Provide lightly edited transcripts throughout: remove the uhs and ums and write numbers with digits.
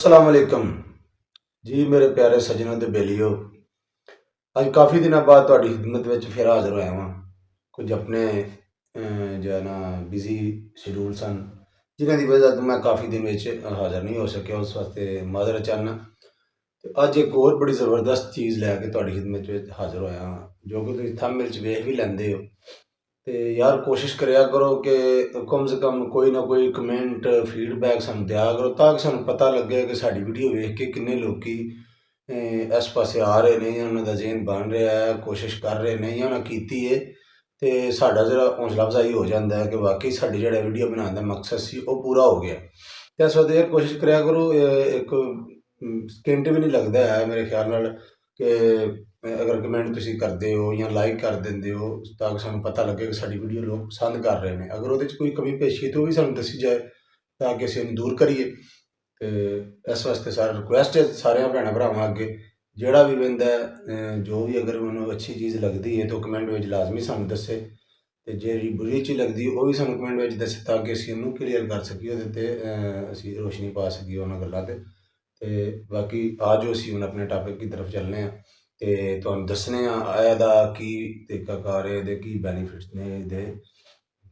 अस्सलाम वालेकुम जी मेरे प्यारे सज्जनों ते बेलियो। ਅੱਜ ਕਾਫੀ ਦਿਨਾਂ ਬਾਅਦ ਤੁਹਾਡੀ ਖਿਦਮਤ ਵਿੱਚ ਫਿਰ ਹਾਜ਼ਰ ਹੋਇਆ ਹਾਂ। ਕੁਝ ਆਪਣੇ ਜੋ ਹੈ ਨਾ ਬਿਜ਼ੀ ਸ਼ਡਿਊਲ ਸਨ, ਜਿਨ੍ਹਾਂ ਦੀ ਵਜ੍ਹਾ ਤੋਂ ਮੈਂ ਕਾਫੀ ਦਿਨ ਵਿੱਚ ਹਾਜ਼ਰ ਨਹੀਂ ਹੋ ਸਕਿਆ। ਉਸ ਵਾਸਤੇ ਮਾਜ਼ਰਤ ਚਾਹੁੰਦਾ ਤੇ ਅੱਜ ਇੱਕ ਹੋਰ ਬੜੀ ਜ਼ਬਰਦਸਤ ਚੀਜ਼ ਲੈ ਕੇ ਤੁਹਾਡੀ ਖਿਦਮਤ ਵਿੱਚ ਹਾਜ਼ਰ ਹੋਇਆ ਹਾਂ, ਜੋ ਕਿ ਤੁਸੀਂ ਥੰਬਨੇਲ 'ਚ ਵੇਖ ਵੀ ਲੈਂਦੇ ਹੋ। ਤੇ ਯਾਰ ਕੋਸ਼ਿਸ਼ ਕਰਿਆ ਕਰੋ ਕਿ ਕਮ ਸੇ ਕਮ ਕੋਈ ਨਾ ਕੋਈ ਕਮੈਂਟ ਫੀਡਬੈਕ ਸਾਨੂੰ ਦਿਆ ਕਰੋ, ਤਾਂ ਕਿ ਸਾਨੂੰ ਪਤਾ ਲੱਗੇ ਕਿ ਸਾਡੀ ਵੀਡੀਓ ਵੇਖ ਕੇ ਕਿੰਨੇ ਲੋਕੀ ਇਸ ਪਾਸੇ ਆ ਰਹੇ ਨੇ, ਜਾਂ ਉਹਨਾਂ ਦਾ ਜ਼ਿਹਨ ਬਣ ਰਿਹਾ ਹੈ, ਕੋਸ਼ਿਸ਼ ਕਰ ਰਹੇ ਨੇ ਜਾਂ ਉਹਨਾਂ ਕੀਤੀ ਹੈ। ਤੇ ਸਾਡਾ ਜਿਹੜਾ ਹੌਸਲਾ ਅਫਜ਼ਾਈ ਹੋ ਜਾਂਦਾ ਹੈ ਕਿ ਵਾਕਈ ਸਾਡੀ ਜਿਹੜਾ ਵੀਡੀਓ ਬਣਾਉਣ ਦਾ ਮਕਸਦ ਸੀ ਉਹ ਪੂਰਾ ਹੋ ਗਿਆ। ਤੇ ਇਸ ਵਾਸਤੇ ਕੋਸ਼ਿਸ਼ ਕਰਿਆ ਕਰੋ, ਇੱਕ ਸਕਿੰਟ ਵੀ ਨਹੀਂ ਲੱਗਦਾ ਹੈ ਮੇਰੇ ਖਿਆਲ ਨਾਲ ਕਿ ਅਗਰ ਕਮੈਂਟ ਤੁਸੀਂ ਕਰਦੇ ਹੋ ਜਾਂ ਲਾਈਕ ਕਰ ਦਿੰਦੇ ਹੋ, ਤਾਂ ਕਿ ਸਾਨੂੰ ਪਤਾ ਲੱਗੇ ਕਿ ਸਾਡੀ ਵੀਡੀਓ ਲੋਕ ਪਸੰਦ ਕਰ ਰਹੇ ਨੇ। ਅਗਰ ਉਹਦੇ 'ਚ ਕੋਈ ਕਮੀ ਪੇਸ਼ੀ ਹੈ ਤਾਂ ਉਹ ਵੀ ਸਾਨੂੰ ਦੱਸੀ ਜਾਏ, ਤਾਂ ਕਿ ਅਸੀਂ ਉਹਨੂੰ ਦੂਰ ਕਰੀਏ। ਤੇ ਇਸ ਵਾਸਤੇ ਸਾਰਾ ਰਿਕੁਐਸਟ ਹੈ ਸਾਰਿਆਂ ਭੈਣਾਂ ਭਰਾਵਾਂ ਅੱਗੇ, ਜਿਹੜਾ ਵੀ ਬੰਦਾ ਜੋ ਵੀ ਅਗਰ ਉਹਨੂੰ ਅੱਛੀ ਚੀਜ਼ ਲੱਗਦੀ ਹੈ ਤਾਂ ਕਮੈਂਟ ਵਿੱਚ ਲਾਜ਼ਮੀ ਸਾਨੂੰ ਦੱਸੇ, ਤੇ ਜਿਹੜੀ ਬੁਰੀ ਚੀਜ਼ ਲੱਗਦੀ ਉਹ ਵੀ ਸਾਨੂੰ ਕਮੈਂਟ ਵਿੱਚ ਦੱਸੇ, ਤਾਂ ਕਿ ਅਸੀਂ ਉਹਨੂੰ ਕਲੀਅਰ ਕਰ ਸਕੀਏ, ਉਹਦੇ 'ਤੇ ਅਸੀਂ ਰੋਸ਼ਨੀ ਪਾ ਸਕੀਏ ਉਹਨਾਂ ਗੱਲਾਂ 'ਤੇ। ਤੇ ਬਾਕੀ ਆ ਜੋ ਅਸੀਂ ਹੁਣ ਆਪਣੇ ਟਾਪਿਕ ਦੀ ਤਰਫ ਚੱਲਨੇ ਹਾਂ ਤੇ ਤੁਹਾਨੂੰ ਦੱਸਣੇ ਆ ਇਹਦਾ ਕੀ ਤਰੀਕਾਕਾਰ ਹੈ, ਇਹਦੇ ਕੀ ਬੈਨੀਫਿਟਸ ਨੇ, ਇਹਦੇ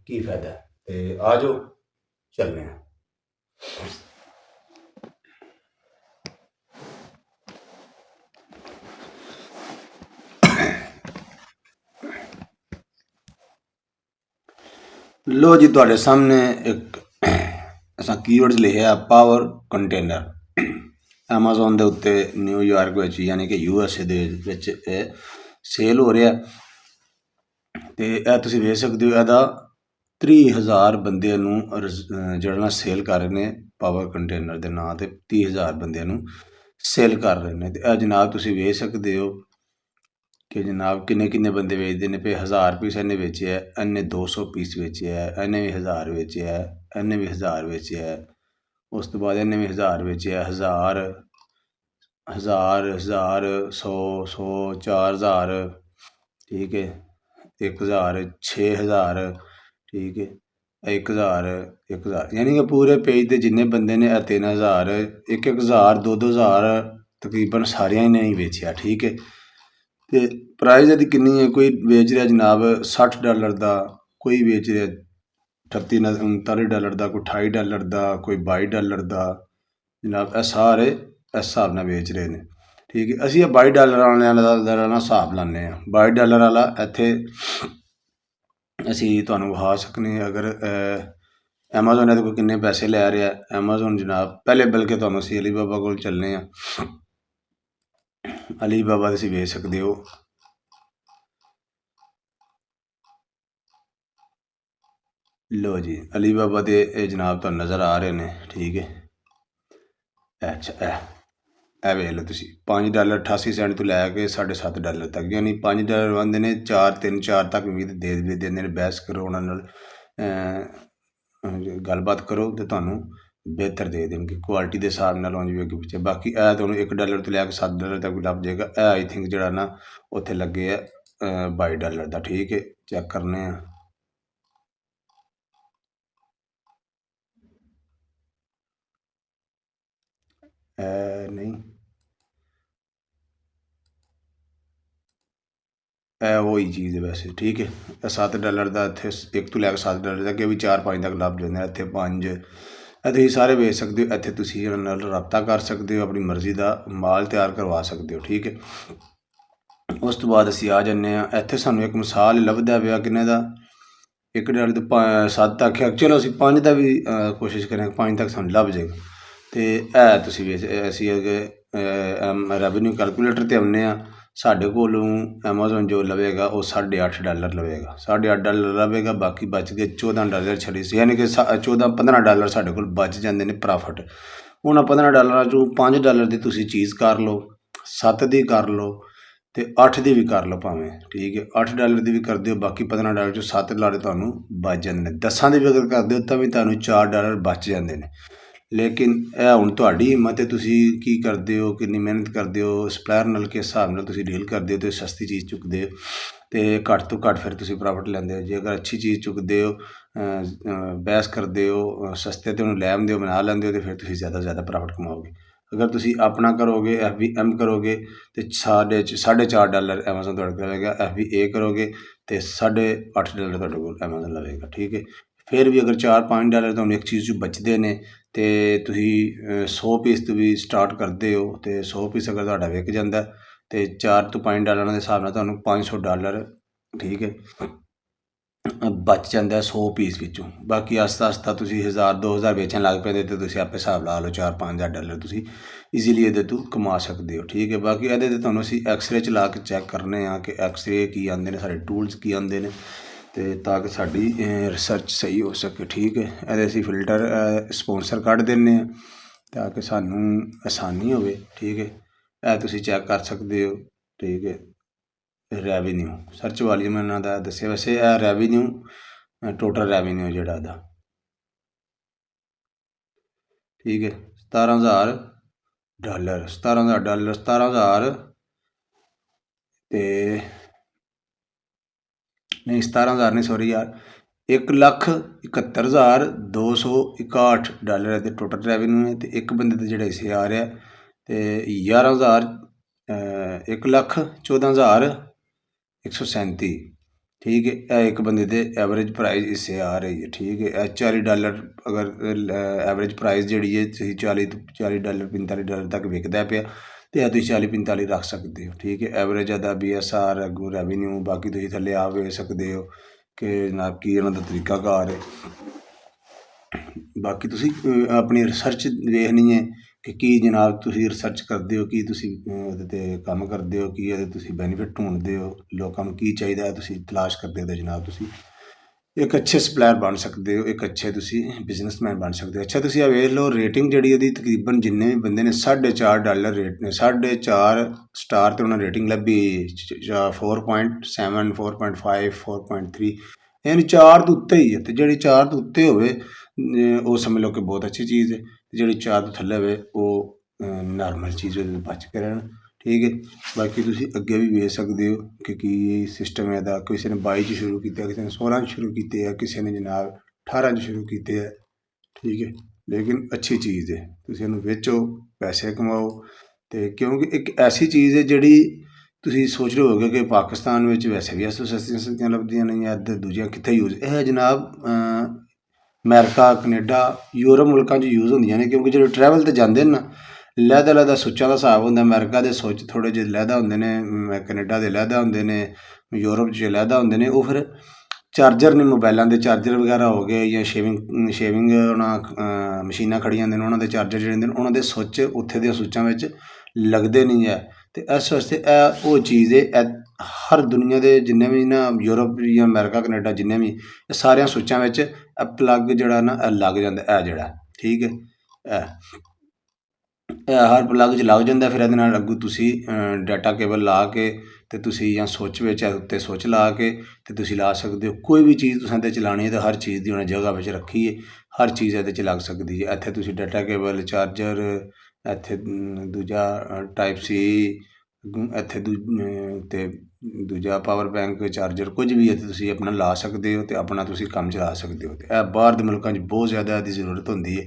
ਕੀ ਫਾਇਦਾ ਹੈ। ਤੇ ਆ ਜੋ ਚੱਲਨੇ ਆ। लो जी, ਤੁਹਾਡੇ ਸਾਹਮਣੇ ਇੱਕ ਅਸਾਂ ਕੀਵਰਡਸ ਲਿਖਿਆ ਪਾਵਰ ਕੰਟੇਨਰ। ਐਮਾਜ਼ੋਨ ਦੇ ਉੱਤੇ ਨਿਊਯਾਰਕ ਵਿੱਚ ਯਾਨੀ ਕਿ USA ਦੇ ਵਿੱਚ ਇਹ ਸੇਲ ਹੋ ਰਿਹਾ। ਤੇ ਇਹ ਤੁਸੀਂ ਵੇਖ ਸਕਦੇ ਹੋ, ਇਹਦਾ 30,000 ਬੰਦਿਆਂ ਨੂੰ ਜਿਹੜਾ ਨਾ ਸੇਲ ਕਰ ਰਹੇ ਨੇ ਪਾਵਰ ਕੰਟੇਨਰ ਦੇ ਨਾਂ ਤੇ। 30,000 ਬੰਦਿਆਂ ਨੂੰ ਸੇਲ ਕਰ ਰਹੇ ਨੇ। ਤੇ ਇਹ ਜਨਾਬ ਤੁਸੀਂ ਵੇਖ ਸਕਦੇ ਹੋ ਕਿ ਜਨਾਬ ਕਿੰਨੇ ਕਿੰਨੇ ਬੰਦੇ ਵੇਚਦੇ ਨੇ ਪਏ। 1000 ਪੀਸ ਇਹਨੇ ਵੇਚਿਆ, ਇਹਨੇ 200 ਪੀਸ ਵੇਚਿਆ, ਇਹਨੇ ਵੀ 1000 ਵੇਚਿਆ, ਇਹਨੇ ਵੀ 1000 ਵੇਚਿਆ, ਉਸ ਤੋਂ ਬਾਅਦ ਇਹਨੇ ਵੀ 1000 ਵੇਚਿਆ। 1000 1000 1000 100 100 4000, ਠੀਕ ਹੈ, 1000 6000, ਠੀਕ ਹੈ, 1000 1000, ਯਾਨੀ ਕਿ ਪੂਰੇ ਪੇਜ ਦੇ ਜਿੰਨੇ ਬੰਦੇ ਨੇ ਇਹ 3000 1000 2000 ਤਕਰੀਬਨ ਸਾਰਿਆਂ ਨੇ ਹੀ ਵੇਚਿਆ, ਠੀਕ ਹੈ। ਤੇ ਪ੍ਰਾਈਜ਼ ਇਹਦੀ ਕਿੰਨੀ ਹੈ? ਕੋਈ ਵੇਚ ਰਿਹਾ ਜਨਾਬ $60 ਦਾ, ਕੋਈ ਵੇਚ ਰਿਹਾ $39 ਦਾ, ਕੋਈ $28 ਦਾ, ਕੋਈ $22 ਦਾ। ਜਨਾਬ ਇਹ ਸਾਰੇ ਇਸ ਹਿਸਾਬ ਨਾਲ ਵੇਚ ਰਹੇ ਨੇ, ਠੀਕ ਹੈ। ਅਸੀਂ ਇਹ $22 ਵਾਲਿਆਂ ਦਾ ਨਾ ਹਿਸਾਬ ਲਾਉਂਦੇ ਹਾਂ। $22 ਵਾਲਾ ਇੱਥੇ ਅਸੀਂ ਤੁਹਾਨੂੰ ਵਿਖਾ ਸਕਦੇ ਹਾਂ। ਅਗਰ ਐਮਾਜ਼ੋਨ ਇਹਦੇ ਕੋਲ ਕਿੰਨੇ ਪੈਸੇ ਲੈ ਰਿਹਾ ਐਮਾਜ਼ੋਨ ਜਨਾਬ, ਪਹਿਲੇ ਬਲਕਿ ਤੁਹਾਨੂੰ ਅਸੀਂ ਅਲੀ ਬਾਬਾ ਕੋਲ ਚੱਲਦੇ ਹਾਂ। ਅਲੀ ਬਾਬਾ ਤੁਸੀਂ ਵੇਖ ਸਕਦੇ ਹੋ, ਲੋ ਜੀ ਅਲੀ ਬਾਬਾ ਦੇ ਇਹ ਜਨਾਬ ਤੁਹਾਨੂੰ ਨਜ਼ਰ ਆ ਰਹੇ ਨੇ, ਠੀਕ ਹੈ। ਅੱਛਾ ਇਹ ਵੇਖ ਲਓ ਤੁਸੀਂ, $5.88 ਤੋਂ ਲੈ ਕੇ $7.5 ਤੱਕ, ਯਾਨੀ $5 ਆਉਂਦੇ ਨੇ, 4 3 4 ਤੱਕ ਵੀ ਦੇ ਦਿੰਦੇ ਨੇ। ਬਹਿਸ ਕਰੋ ਉਹਨਾਂ ਨਾਲ, ਗੱਲਬਾਤ ਕਰੋ ਤੇ ਤੁਹਾਨੂੰ ਬਿਹਤਰ ਦੇ ਦੇਣਗੇ ਕੁਆਲਿਟੀ ਦੇ ਹਿਸਾਬ ਨਾਲ। ਉਂਝ ਵੀ ਅੱਗੇ ਪਿੱਛੇ ਬਾਕੀ ਇਹ ਤੁਹਾਨੂੰ $1 ਤੋਂ ਲੈ ਕੇ $7 ਤੱਕ ਲੱਭ ਜਾਏਗਾ। ਇਹ ਆਈ ਥਿੰਕ ਜਿਹੜਾ ਨਾ ਉੱਥੇ ਲੱਗੇ ਆ $22 ਦਾ, ਠੀਕ ਹੈ। ਚੈੱਕ ਕਰਨੇ ਆ, ਨਹੀਂ ਇਹ ਉਹੀ ਚੀਜ਼ ਹੈ ਵੈਸੇ, ਠੀਕ ਹੈ। ਇਹ $7 ਦਾ ਇੱਥੇ 1 ਤੋਂ ਲੈ ਕੇ $7 ਤੱਕ, ਇਹ ਵੀ 4 5 ਤੱਕ ਲੱਭ ਜਾਂਦੇ। ਇੱਥੇ 5 ਇਹ ਤੁਸੀਂ ਸਾਰੇ ਵੇਚ ਸਕਦੇ ਹੋ। ਇੱਥੇ ਤੁਸੀਂ ਉਹਨਾਂ ਨਾਲ ਰਾਬਤਾ ਕਰ ਸਕਦੇ ਹੋ, ਆਪਣੀ ਮਰਜ਼ੀ ਦਾ ਮਾਲ ਤਿਆਰ ਕਰਵਾ ਸਕਦੇ ਹੋ, ਠੀਕ ਹੈ। ਉਸ ਤੋਂ ਬਾਅਦ ਅਸੀਂ ਆ ਜਾਂਦੇ ਹਾਂ। ਇੱਥੇ ਸਾਨੂੰ ਇੱਕ ਮਿਸਾਲ ਲੱਭਦਾ ਪਿਆ ਕਿੰਨੇ ਦਾ, $1 ਤੋਂ 7 ਤੱਕ। ਚਲੋ ਅਸੀਂ 5 ਦਾ ਵੀ ਕੋਸ਼ਿਸ਼ ਕਰਾਂਗੇ, 5 ਤੱਕ ਸਾਨੂੰ ਲੱਭ ਜਾਏਗਾ। ਤੇ ਇਹ ਤੁਸੀਂ ਵੇਚ ਅਸੀਂ ਅੱਗੇ ਰੈਵਨਿਊ ਕੈਲਕੂਲੇਟਰ 'ਤੇ ਆਉਂਦੇ ਹਾਂ। ਸਾਡੇ ਕੋਲੋਂ ਐਮਾਜ਼ੋਨ ਜੋ ਲਵੇਗਾ ਉਹ $8.5 ਲਵੇਗਾ, $8.5 ਲਵੇਗਾ। ਬਾਕੀ ਬਚ ਗਏ $14 ਛੱਡੀ ਸੀ, ਯਾਨੀ ਕਿ 15 ਸਾਡੇ ਕੋਲ ਬਚ ਜਾਂਦੇ ਨੇ ਪ੍ਰੋਫਿਟ। ਉਹਨਾਂ $15 ਚੋਂ $5 ਦੀ ਤੁਸੀਂ ਚੀਜ਼ ਕਰ ਲਓ, 7 ਦੀ ਕਰ ਲਓ ਤੇ 8 ਦੀ ਵੀ ਕਰ ਲਓ ਭਾਵੇਂ, ਠੀਕ ਹੈ। $8 ਦੀ ਵੀ ਕਰਦੇ ਹੋ, ਬਾਕੀ $15 ਚੋਂ $7 ਤੁਹਾਨੂੰ ਬਚ ਜਾਂਦੇ ਨੇ। 10 ਦੀ ਵੀ ਅਗਰ ਕਰਦੇ ਹੋ ਤਾਂ ਵੀ ਤੁਹਾਨੂੰ $4 ਬਚ ਜਾਂਦੇ ਨੇ। ਲੇਕਿਨ ਇਹ ਹੁਣ ਤੁਹਾਡੀ ਹਿੰਮਤ ਹੈ, ਤੁਸੀਂ ਕੀ ਕਰਦੇ ਹੋ, ਕਿੰਨੀ ਮਿਹਨਤ ਕਰਦੇ ਹੋ, ਸਪਲਾਇਰ ਨਾਲ ਕਿਸ ਹਿਸਾਬ ਨਾਲ ਤੁਸੀਂ ਡੀਲ ਕਰਦੇ ਹੋ। ਅਤੇ ਸਸਤੀ ਚੀਜ਼ ਚੁੱਕਦੇ ਹੋ ਅਤੇ ਘੱਟ ਤੋਂ ਘੱਟ ਫਿਰ ਤੁਸੀਂ ਪ੍ਰੋਫਿਟ ਲੈਂਦੇ ਹੋ। ਜੇ ਅਗਰ ਅੱਛੀ ਚੀਜ਼ ਚੁੱਕਦੇ ਹੋ, ਬਹਿਸ ਕਰਦੇ ਹੋ, ਸਸਤੇ 'ਤੇ ਉਹਨੂੰ ਲੈ ਆਉਂਦੇ ਹੋ, ਬਣਾ ਲੈਂਦੇ ਹੋ, ਅਤੇ ਫਿਰ ਤੁਸੀਂ ਜ਼ਿਆਦਾ ਤੋਂ ਜ਼ਿਆਦਾ ਪ੍ਰੋਫਿਟ ਕਮਾਓਗੇ। ਅਗਰ ਤੁਸੀਂ ਆਪਣਾ ਕਰੋਗੇ FBM ਕਰੋਗੇ ਤੇ $4.5 ਐਮਾਜ਼ਨ ਤੁਹਾਡੇ ਕੋਲ ਲਵੇਗਾ। FBA ਕਰੋਗੇ ਤੇ $8.5 ਤੁਹਾਡੇ ਕੋਲ ਐਮਾਜ਼ਨ ਲਵੇਗਾ। ਠੀਕ ਹੈ। ਫਿਰ ਵੀ ਅਗਰ $4-5 ਤੁਹਾਨੂੰ ਇੱਕ ਚੀਜ਼ 'ਚ ਬਚਦੇ ਨੇ ਤੇ ਤੁਸੀਂ 100 ਪੀਸ ਤੋਂ ਵੀ ਸਟਾਰਟ ਕਰਦੇ ਹੋ ਤੇ 100 ਪੀਸ ਅਗਰ ਤੁਹਾਡਾ ਵਿਕ ਜਾਂਦਾ ਤੇ $4 ਤੋਂ $5 ਦੇ ਹਿਸਾਬ ਨਾਲ ਤੁਹਾਨੂੰ $500, ਠੀਕ ਹੈ, ਬਚ ਜਾਂਦਾ 100 ਪੀਸ ਵਿੱਚੋਂ। ਬਾਕੀ ਆਸਤਾ ਤੁਸੀਂ 1000-2000 ਵੇਚਣ ਲੱਗ ਪੈਂਦੇ ਤੇ ਤੁਸੀਂ ਆਪੇ ਹਿਸਾਬ ਲਾ ਲਓ, $4-5 ਤੁਸੀਂ ਈਜ਼ੀਲੀ ਇਹਦੇ ਤੋਂ ਕਮਾ ਸਕਦੇ ਹੋ। ਠੀਕ ਹੈ। ਬਾਕੀ ਇਹਦੇ 'ਤੇ ਤੁਹਾਨੂੰ ਅਸੀਂ ਐਕਸਰੇ ਚਲਾ ਕੇ ਚੈੱਕ ਕਰਨੇ ਆ ਕਿ ਐਕਸਰੇ ਕੀ ਆਉਂਦੇ ਨੇ, ਸਾਡੇ ਟੂਲਸ ਕੀ ਆਉਂਦੇ ਨੇ, ਤੇ ਤਾਂ ਕਿ ਸਾਡੀ ਰਿਸਰਚ ਸਹੀ ਹੋ ਸਕੇ। ਠੀਕ ਹੈ। ਇਹਦੇ ਅਸੀਂ ਫਿਲਟਰ ਸਪੋਂਸਰ ਕੱਢ ਦਿੰਦੇ ਹਾਂ ਤਾਂ ਕਿ ਸਾਨੂੰ ਆਸਾਨੀ ਹੋਵੇ। ਠੀਕ ਹੈ। ਇਹ ਤੁਸੀਂ ਚੈੱਕ ਕਰ ਸਕਦੇ ਹੋ। ਠੀਕ ਹੈ। ਰੈਵਨਿਊ ਸਰਚ ਵਾਲੀਅਮ ਇਹਨਾਂ ਦਾ ਦੱਸਿਆ, ਵੈਸੇ ਇਹ ਰੈਵਨਿਊ ਟੋਟਲ ਰੈਵਨਿਊ ਜਿਹੜਾ ਇਹਦਾ, ਠੀਕ ਹੈ, $17,000 $17,000 ਤੇ ਨਹੀਂ 17,000 ਨਹੀਂ, ਸੌਰੀ ਯਾਰ, $1,71,261 ਇਹਦੇ ਟੋਟਲ ਰੈਵਨਿਊ ਹੈ। ਅਤੇ ਇੱਕ ਬੰਦੇ ਦੇ ਜਿਹੜਾ ਹਿੱਸੇ ਆ ਰਿਹਾ ਅਤੇ 1,14,137। ਠੀਕ ਹੈ। ਇਹ ਇੱਕ ਬੰਦੇ ਦੇ ਐਵਰੇਜ ਪ੍ਰਾਈਸ ਹਿੱਸੇ ਆ ਰਹੀ ਹੈ। ਠੀਕ ਹੈ। ਇਹ $40 ਅਗਰ ਐਵਰੇਜ ਪ੍ਰਾਈਸ ਜਿਹੜੀ ਹੈ ਤੁਸੀਂ $40-45 ਤੱਕ ਵਿਕਦਾ ਪਿਆ ਅਤੇ ਇਹ ਤੁਸੀਂ 40-45 ਰੱਖ ਸਕਦੇ ਹੋ। ਠੀਕ ਹੈ। ਐਵਰੇਜ ਇਹਦਾ BSR ਅੱਗੋਂ ਰੈਵਨਿਊ, ਬਾਕੀ ਤੁਸੀਂ ਥੱਲੇ ਆਪ ਵੇਖ ਸਕਦੇ ਹੋ ਕਿ ਜਨਾਬ ਕੀ ਇਹਨਾਂ ਦਾ ਤਰੀਕਾਕਾਰ ਹੈ। ਬਾਕੀ ਤੁਸੀਂ ਆਪਣੀ ਰਿਸਰਚ ਵੇਖਣੀ ਹੈ ਕਿ ਕੀ ਜਨਾਬ ਤੁਸੀਂ ਰਿਸਰਚ ਕਰਦੇ ਹੋ, ਕੀ ਤੁਸੀਂ ਉਹਦੇ 'ਤੇ ਕੰਮ ਕਰਦੇ ਹੋ, ਕੀ ਇਹਦੇ ਤੁਸੀਂ ਬੈਨੀਫਿਟ ਢੂੰਡਦੇ ਹੋ, ਲੋਕਾਂ ਨੂੰ ਕੀ ਚਾਹੀਦਾ ਤੁਸੀਂ ਤਲਾਸ਼ ਕਰਦੇ ਹੋ ਤਾਂ ਜਨਾਬ ਤੁਸੀਂ ਇੱਕ ਅੱਛੇ ਸਪਲਾਇਰ ਬਣ ਸਕਦੇ ਹੋ, ਇੱਕ ਅੱਛੇ ਤੁਸੀਂ ਬਿਜ਼ਨਸਮੈਨ ਬਣ ਸਕਦੇ ਹੋ। ਅੱਛਾ, ਤੁਸੀਂ ਇਹ ਵੇਖ ਲਓ ਰੇਟਿੰਗ ਜਿਹੜੀ ਇਹਦੀ ਤਕਰੀਬਨ ਜਿੰਨੇ ਵੀ ਬੰਦੇ ਨੇ $4.5 ਰੇਟ ਨੇ, 4.5 ਸਟਾਰ 'ਤੇ ਉਹਨਾਂ ਰੇਟਿੰਗ ਲੱਭੀ 4.7 4.5 4.3, ਯਾਨੀ 4 ਤੋਂ ਉੱਤੇ ਹੀ ਹੈ। ਅਤੇ ਜਿਹੜੀ 4 ਤੋਂ ਉੱਤੇ ਹੋਵੇ ਉਹ ਸਮਝ ਲਓ ਕਿ ਬਹੁਤ ਅੱਛੀ ਚੀਜ਼ ਹੈ, ਅਤੇ ਜਿਹੜੀ 4 ਤੋਂ ਥੱਲੇ ਹੋਵੇ ਉਹ ਨਾਰਮਲ ਚੀਜ਼ ਉਹਦੇ ਬਚ ਕੇ ਰਹਿਣ। ਠੀਕ ਹੈ। ਬਾਕੀ ਤੁਸੀਂ ਅੱਗੇ ਵੀ ਵੇਖ ਸਕਦੇ ਹੋ ਕਿ ਕੀ ਸਿਸਟਮ ਹੈ ਇਹਦਾ। ਕਿਸੇ ਨੇ 22 'ਚ ਸ਼ੁਰੂ ਕੀਤਾ, ਕਿਸੇ ਨੇ 16 'ਚ ਸ਼ੁਰੂ ਕੀਤੇ ਆ, ਕਿਸੇ ਨੇ ਜਨਾਬ 18 'ਚ ਸ਼ੁਰੂ ਕੀਤੇ ਹੈ। ਠੀਕ ਹੈ। ਲੇਕਿਨ ਅੱਛੀ ਚੀਜ਼ ਹੈ, ਤੁਸੀਂ ਇਹਨੂੰ ਵੇਚੋ, ਪੈਸੇ ਕਮਾਓ। ਅਤੇ ਕਿਉਂਕਿ ਇੱਕ ਐਸੀ ਚੀਜ਼ ਹੈ ਜਿਹੜੀ ਤੁਸੀਂ ਸੋਚ ਰਹੇ ਹੋਗੇ ਕਿ ਪਾਕਿਸਤਾਨ ਵਿੱਚ ਵੈਸੇ ਵੀ ਇਸ ਤੋਂ ਸਸਤੀਆਂ ਲੱਭਦੀਆਂ ਨਹੀਂ ਜਾਂ ਇੱਧਰ ਦੂਜੀਆਂ ਕਿੱਥੇ ਯੂਜ਼, ਇਹ ਜਨਾਬ ਅਮਰੀਕਾ, ਕਨੇਡਾ, ਯੂਰਪ ਮੁਲਕਾਂ 'ਚ ਯੂਜ਼ ਹੁੰਦੀਆਂ ਨੇ। ਕਿਉਂਕਿ ਜਿਹੜੇ ਟਰੈਵਲ 'ਤੇ ਜਾਂਦੇ ਨੇ ਨਾ, ਲਹਿਦਾ ਸੁੱਚਾਂ ਦਾ ਹਿਸਾਬ ਹੁੰਦਾ। ਅਮਰੀਕਾ ਦੇ ਸੁੱਚ ਥੋੜ੍ਹੇ ਜਿਹੇ ਲਹਿਦਾ ਹੁੰਦੇ ਨੇ, ਕੈਨੇਡਾ ਦੇ ਲਹਿਦਾ ਹੁੰਦੇ ਨੇ, ਯੂਰਪ 'ਚ ਲਹਿਦਾ ਹੁੰਦੇ ਨੇ। ਉਹ ਫਿਰ ਚਾਰਜਰ ਨੇ, ਮੋਬਾਇਲਾਂ ਦੇ ਚਾਰਜਰ ਵਗੈਰਾ ਹੋ ਗਏ ਜਾਂ ਸ਼ੇਵਿੰਗ ਉਹਨਾਂ ਮਸ਼ੀਨਾਂ ਖੜੀਆਂ ਹੁੰਦੀਆਂ ਨੇ, ਉਹਨਾਂ ਦੇ ਚਾਰਜਰ ਜਿਹੜੇ ਹੁੰਦੇ ਨੇ ਉਹਨਾਂ ਦੇ ਸੁੱਚ ਉੱਥੇ ਦੀਆਂ ਸੁੱਚਾਂ ਵਿੱਚ ਲੱਗਦੇ ਨਹੀਂ ਹੈ। ਅਤੇ ਇਸ ਵਾਸਤੇ ਇਹ ਉਹ ਚੀਜ਼ ਹੈ, ਹਰ ਦੁਨੀਆ ਦੇ ਜਿੰਨੇ ਵੀ ਨਾ ਯੂਰਪ ਜਾਂ ਅਮਰੀਕਾ, ਕਨੇਡਾ ਜਿੰਨੇ ਵੀ, ਇਹ ਸਾਰਿਆਂ ਸੁੱਚਾਂ ਵਿੱਚ ਇਹ ਪਲੱਗ ਜਿਹੜਾ ਨਾ ਇਹ ਲੱਗ ਜਾਂਦਾ, ਇਹ ਜਿਹੜਾ। ਠੀਕ ਹੈ। ਇਹ ਹਰ ਪਲੱਗ 'ਚ ਲੱਗ ਜਾਂਦਾ। ਫਿਰ ਇਹਦੇ ਨਾਲ ਅੱਗੋਂ ਤੁਸੀਂ ਡਾਟਾ ਕੇਬਲ ਲਾ ਕੇ ਅਤੇ ਤੁਸੀਂ ਜਾਂ ਸੁੱਚ ਵਿੱਚ ਉੱਤੇ ਸੁੱਚ ਲਾ ਕੇ ਅਤੇ ਤੁਸੀਂ ਲਾ ਸਕਦੇ ਹੋ। ਕੋਈ ਵੀ ਚੀਜ਼ ਤੁਸੀਂ ਇਹਦੇ 'ਚ ਲਾਉਣੀ ਹੈ ਤਾਂ ਹਰ ਚੀਜ਼ ਦੀ ਉਹਨੇ ਜਗ੍ਹਾ ਵਿੱਚ ਰੱਖੀ ਹੈ, ਹਰ ਚੀਜ਼ ਇਹਦੇ 'ਚ ਲੱਗ ਸਕਦੀ ਹੈ। ਇੱਥੇ ਤੁਸੀਂ ਡਾਟਾ ਕੇਬਲ, ਚਾਰਜਰ, ਇੱਥੇ ਦੂਜਾ Type-C, ਇੱਥੇ ਅਤੇ ਦੂਜਾ ਪਾਵਰ ਬੈਂਕ, ਚਾਰਜਰ, ਕੁਝ ਵੀ ਇੱਥੇ ਤੁਸੀਂ ਆਪਣਾ ਲਾ ਸਕਦੇ ਹੋ ਅਤੇ ਆਪਣਾ ਤੁਸੀਂ ਕੰਮ ਚਲਾ ਸਕਦੇ ਹੋ। ਅਤੇ ਇਹ ਬਾਹਰ ਦੇ ਮੁਲਕਾਂ 'ਚ ਬਹੁਤ ਜ਼ਿਆਦਾ ਇਹਦੀ ਜ਼ਰੂਰਤ ਹੁੰਦੀ ਹੈ।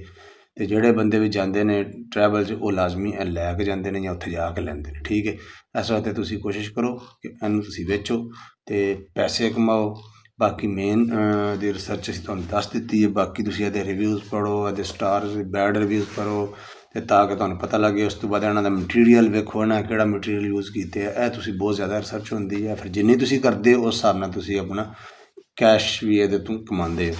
ਅਤੇ ਜਿਹੜੇ ਬੰਦੇ ਵੀ ਜਾਂਦੇ ਨੇ ਟਰੈਵਲ 'ਚ ਉਹ ਲਾਜ਼ਮੀ ਇਹ ਲੈ ਕੇ ਜਾਂਦੇ ਨੇ ਜਾਂ ਉੱਥੇ ਜਾ ਕੇ ਲੈਂਦੇ ਨੇ। ਠੀਕ ਹੈ। ਇਸ ਵਾਸਤੇ ਤੁਸੀਂ ਕੋਸ਼ਿਸ਼ ਕਰੋ ਕਿ ਇਹਨੂੰ ਤੁਸੀਂ ਵੇਚੋ ਅਤੇ ਪੈਸੇ ਕਮਾਓ। ਬਾਕੀ ਮੇਨ ਦੀ ਰਿਸਰਚ ਅਸੀਂ ਤੁਹਾਨੂੰ ਦੱਸ ਦਿੱਤੀ ਹੈ। ਬਾਕੀ ਤੁਸੀਂ ਇਹਦੇ ਰਿਵਿਊਜ਼ ਪੜ੍ਹੋ, ਇਹਦੇ ਸਟਾਰਸ, ਬੈਡ ਰਿਵਿਊਜ਼ ਪੜ੍ਹੋ, ਅਤੇ ਤਾਂ ਕਿ ਤੁਹਾਨੂੰ ਪਤਾ ਲੱਗੇ। ਉਸ ਤੋਂ ਬਾਅਦ ਇਹਨਾਂ ਦਾ ਮਟੀਰੀਅਲ ਵੇਖੋ, ਇਹਨਾਂ ਕਿਹੜਾ ਮਟੀਰੀਅਲ ਯੂਜ਼ ਕੀਤੇ ਆ। ਇਹ ਤੁਸੀਂ ਬਹੁਤ ਜ਼ਿਆਦਾ ਰਿਸਰਚ ਹੁੰਦੀ ਹੈ। ਫਿਰ ਜਿੰਨੀ ਤੁਸੀਂ ਕਰਦੇ ਹੋ ਉਸ ਹਿਸਾਬ ਨਾਲ ਤੁਸੀਂ ਆਪਣਾ ਕੈਸ਼ ਵੀ ਇਹਦੇ ਤੋਂ ਕਮਾਉਂਦੇ ਹੋ।